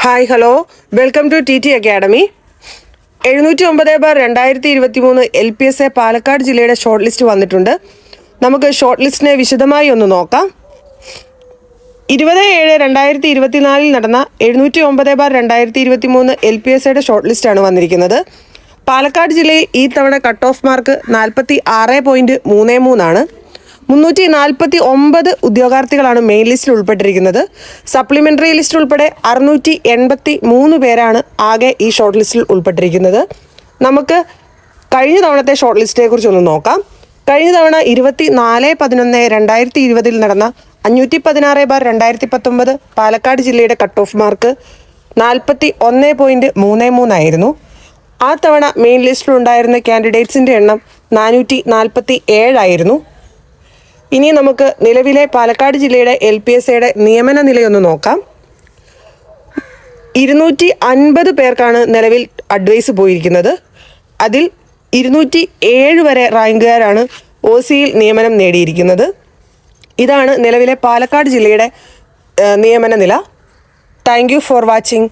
Hi hello welcome to T T academy. 709/2023 LPSA Palakkad ജില്ലയുടെ short list വന്നിട്ടുണ്ട്. നമുക്ക് short ലിസ്റ്റിനെ വിശദമായി ഒന്ന് നോക്കാം. 20/7/2024 നടന്ന 709/2023 LPSAയുടെ ഷോർട്ട് ലിസ്റ്റാണ് വന്നിരിക്കുന്നത്. പാലക്കാട് ജില്ലയിൽ ഈ തവണ കട്ട് ഓഫ് മാർക്ക് 46.33 ആണ്. 349 ഉദ്യോഗാർത്ഥികളാണ് മെയിൻ ലിസ്റ്റിൽ ഉൾപ്പെട്ടിരിക്കുന്നത്. സപ്ലിമെൻ്ററി ലിസ്റ്റ് ഉൾപ്പെടെ 683 പേരാണ് ആകെ ഈ ഷോർട്ട് ലിസ്റ്റിൽ ഉൾപ്പെട്ടിരിക്കുന്നത്. നമുക്ക് കഴിഞ്ഞ തവണത്തെ ഷോർട്ട് ലിസ്റ്റിനെ കുറിച്ചൊന്ന് നോക്കാം. കഴിഞ്ഞ തവണ 24/11/2020 നടന്ന 516/2019 പാലക്കാട് ജില്ലയുടെ കട്ട് ഓഫ് മാർക്ക് 41.33 ആയിരുന്നു. ആ തവണ മെയിൻ ലിസ്റ്റിലുണ്ടായിരുന്ന കാൻഡിഡേറ്റ്സിൻ്റെ എണ്ണം 447 ആയിരുന്നു. ഇനി നമുക്ക് നിലവിലെ പാലക്കാട് ജില്ലയുടെ LPSAയുടെ നിയമന നിലയൊന്ന് നോക്കാം. 250 പേർക്കാണ് നിലവിൽ അഡ്വൈസ് പോയിരിക്കുന്നത്. അതിൽ 207 വരെ റാങ്കുകാരാണ് OCയിൽ നിയമനം നേടിയിരിക്കുന്നത്. ഇതാണ് നിലവിലെ പാലക്കാട് ജില്ലയുടെ നിയമന നില. Thank you for watching.